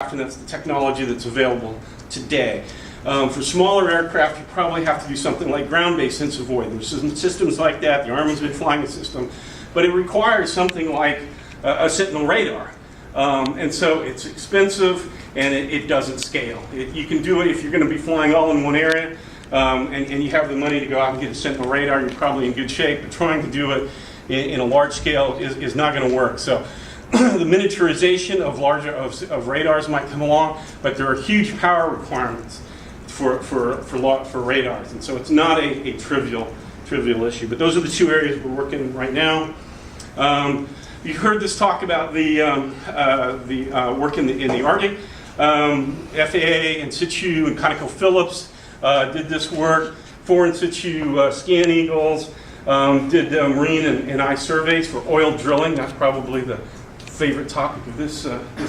and that's the technology that's available today. For smaller aircraft, you probably have to do something like ground-based sense avoid. There's some systems like that. The Army's been flying a system, but it requires something like a Sentinel radar. And so it's expensive, and it doesn't scale. You can do it if you're going to be flying all in one area, and you have the money to go out and get a Sentinel radar. You're probably in good shape, but trying to do it in a large scale is not going to work. So the miniaturization of radars might come along, but there are huge power requirements for radars, and so it's not a trivial issue. But those are the two areas we're working in right now. You heard this talk about the work in the Arctic. FAA, in situ, and ConocoPhillips did this work. 4 in situ scan eagles did marine and ice surveys for oil drilling. That's probably the favorite topic of this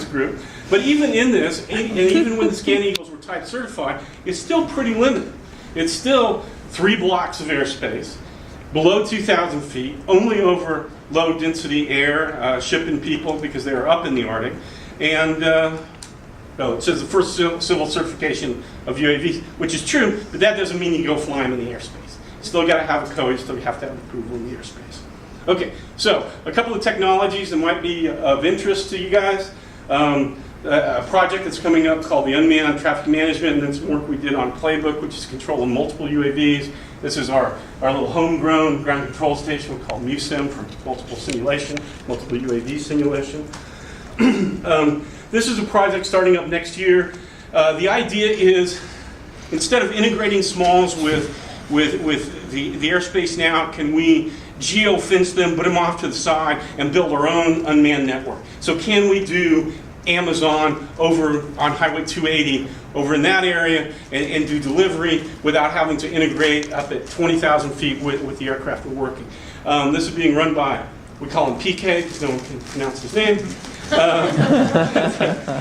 group. But even in this, and even when the scan eagles were type certified, it's still pretty limited. It's still 3 blocks of airspace, below 2,000 feet, only over low density air, shipping people because they are up in the Arctic. And it says the first civil certification of UAVs, which is true, but that doesn't mean you go fly them in the airspace. You still got to have a code, you still have to have approval in the airspace. Okay, so a couple of technologies that might be of interest to you guys. A project that's coming up called the Unmanned Traffic Management, and then some work we did on Playbook, which is controlling multiple UAVs. This is our little homegrown ground control station called MUSIM for multiple UAV simulation. This is a project starting up next year. The idea is, instead of integrating smalls with the airspace now, can we geo-fence them, put them off to the side, and build our own unmanned network? So can we do Amazon over on Highway 280 over in that area and do delivery without having to integrate up at 20,000 feet with the aircraft we're working? This is being run by, we call him PK because no one can pronounce his name.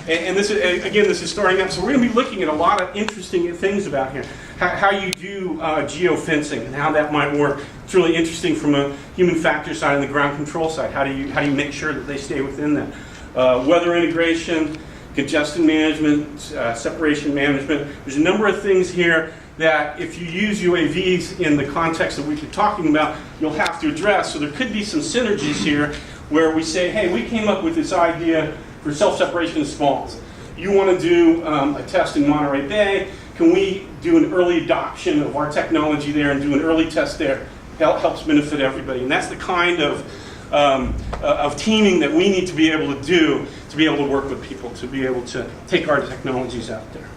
And this is, again, this is starting up. So we're going to be looking at a lot of interesting things about here. How you do geofencing and how that might work. It's really interesting from a human factor side and the ground control side. How do you make sure that they stay within that? Weather integration, congestion management, separation management. There's a number of things here that if you use UAVs in the context that we've been talking about, you'll have to address. So there could be some synergies here where we say, hey, we came up with this idea for self-separation of smalls. You want to do a test in Monterey Bay. Can we do an early adoption of our technology there and do an early test there? That helps benefit everybody. And that's the kind of teaming that we need to be able to do to be able to work with people, to be able to take our technologies out there.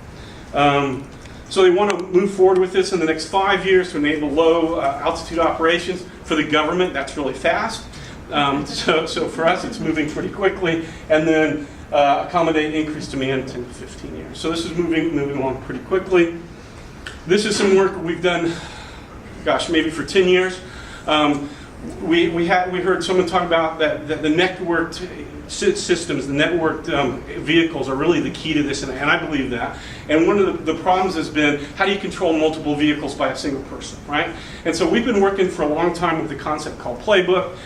So they want to move forward with this in the next 5 years to enable low altitude operations. For the government, that's really fast. So for us, it's moving pretty quickly, and then accommodate increased demand in 10 to 15 years. So this is moving along pretty quickly. This is some work we've done, gosh, maybe for 10 years. We heard someone talk about that the networked systems, the networked vehicles are really the key to this, and I believe that. And one of the problems has been, how do you control multiple vehicles by a single person, right? And so we've been working for a long time with the concept called Playbook.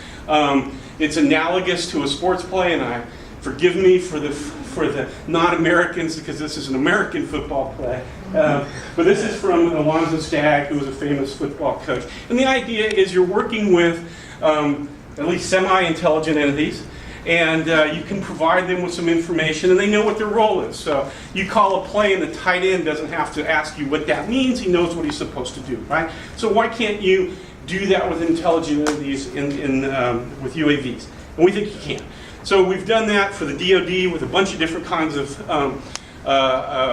It's analogous to a sports play, and forgive me for the non-Americans because this is an American football play. But this is from Alonzo Stagg, who was a famous football coach. And the idea is you're working with at least semi-intelligent entities, and you can provide them with some information, and they know what their role is. So you call a play, and the tight end doesn't have to ask you what that means. He knows what he's supposed to do, right? So why can't you do that with intelligent entities with UAVs? And we think you can. So we've done that for the DoD with a bunch of different kinds of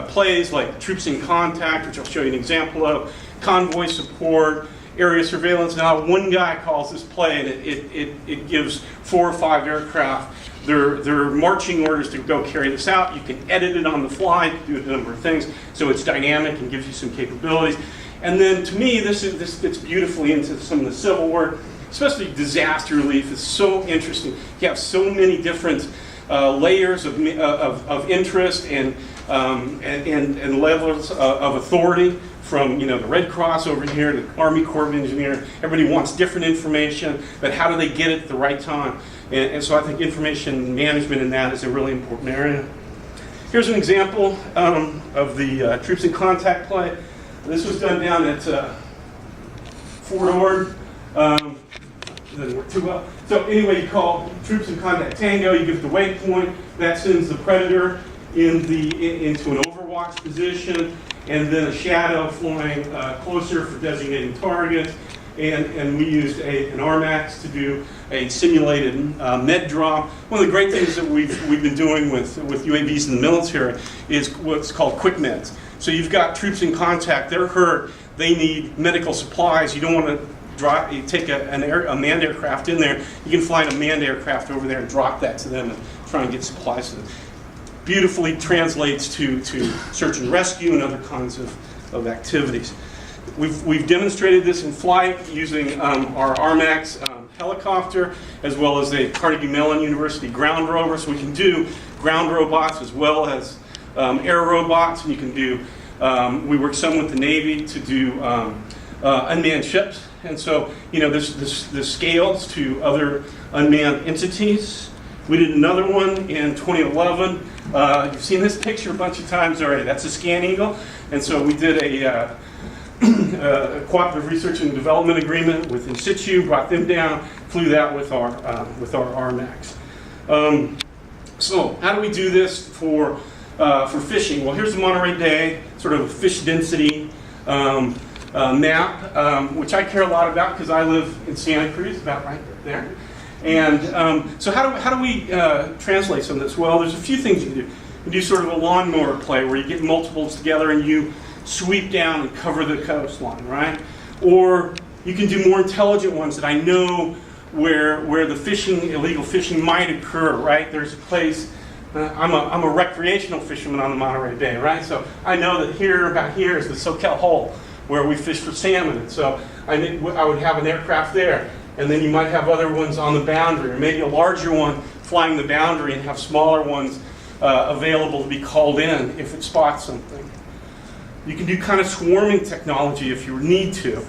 plays, like troops in contact, which I'll show you an example of, convoy support, area surveillance. Now, one guy calls this play, and it gives 4 or 5 aircraft their marching orders to go carry this out. You can edit it on the fly, do a number of things, so it's dynamic and gives you some capabilities. And then, to me, this fits beautifully into some of the civil work, especially disaster relief. Is so interesting. You have so many different layers of interest and levels of authority, from the Red Cross over here to the Army Corps of Engineers. Everybody wants different information, but how do they get it at the right time? And so I think information management in that is a really important area. Here's an example of the troops in contact play. This was done down at Fort Ord. Doesn't work too well. So anyway, you call troops in contact tango, you give the waypoint, that sends the predator into an overwatch position, and then a shadow flying closer for designating targets. And we used an RMAX to do a simulated med drop. One of the great things that we've been doing with UAVs in the military is what's called quick meds. So you've got troops in contact, they're hurt, they need medical supplies. You don't want to take a manned aircraft in there. You can fly a manned aircraft over there and drop that to them and try and get supplies to them. Beautifully translates to search and rescue and other kinds of activities. We've demonstrated this in flight using our RMAX helicopter, as well as a Carnegie Mellon University ground rover. So we can do ground robots as well as air robots, and you can do, we work some with the Navy to do unmanned ships. And so, you know, this scales to other unmanned entities. We did another one in 2011. You've seen this picture a bunch of times already. That's a Scan Eagle. And so we did a cooperative research and development agreement with In Situ, brought them down, flew that with our RMAX. So how do we do this for fishing? Well, here's the Monterey Bay, sort of a fish density map, which I care a lot about because I live in Santa Cruz, about right there. And so how do we translate some of this? Well, there's a few things you can do. You can do sort of a lawnmower play where you get multiples together and you sweep down and cover the coastline, right? Or you can do more intelligent ones that I know where the fishing, illegal fishing might occur, right? There's a place, I'm a recreational fisherman on the Monterey Bay, right? So I know that about here is the Soquel Hole where we fish for salmon. And so I would have an aircraft there. And then you might have other ones on the boundary, or maybe a larger one flying the boundary and have smaller ones available to be called in if it spots something. You can do kind of swarming technology if you need to.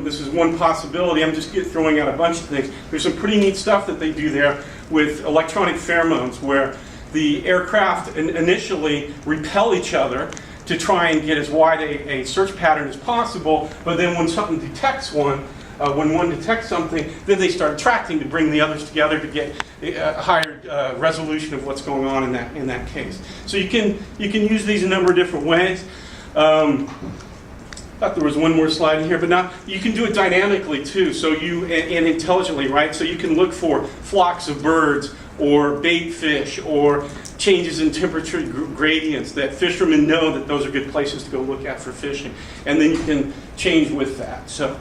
This is one possibility. I'm just throwing out a bunch of things. There's some pretty neat stuff that they do there with electronic pheromones where the aircraft initially repel each other to try and get as wide a search pattern as possible, but then when something detects one, when one detects something, then they start attracting to bring the others together to get a higher resolution of what's going on in that case. So you can use these a number of different ways. Thought there was one more slide in here, but now you can do it dynamically too. So and intelligently, right? So you can look for flocks of birds or bait fish or changes in temperature gradients that fishermen know that those are good places to go look at for fishing, and then you can change with that. So.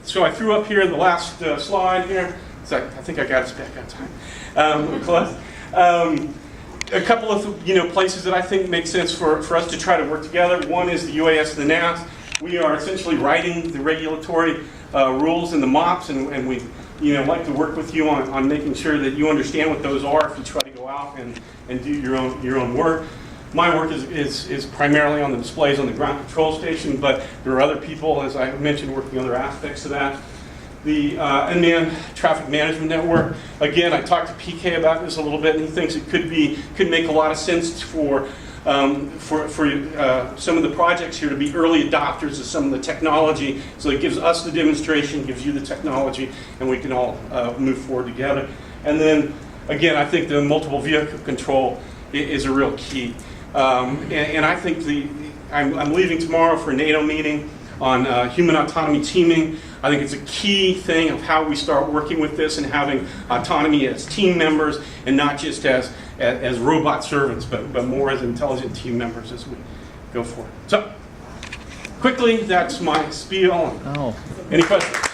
So I threw up here the last slide here. So I think I got us back on time. Close. A couple of places that I think make sense for us to try to work together. One is the UAS and the NAS. We are essentially writing the regulatory rules and the MOPs, and we like to work with you on making sure that you understand what those are if you try to go out and do your own work. My work is primarily on the displays on the ground control station, but there are other people, as I mentioned, working on other aspects of that. The unmanned traffic management network. Again, I talked to PK about this a little bit, and he thinks it could make a lot of sense for some of the projects here to be early adopters of some of the technology. So it gives us the demonstration, gives you the technology, and we can all move forward together. And then, again, I think the multiple vehicle control is a real key. And I think I'm leaving tomorrow for a NATO meeting on human autonomy teaming. I think it's a key thing of how we start working with this and having autonomy as team members and not just as robot servants, but more as intelligent team members as we go forward. So, quickly, that's my spiel. Any questions?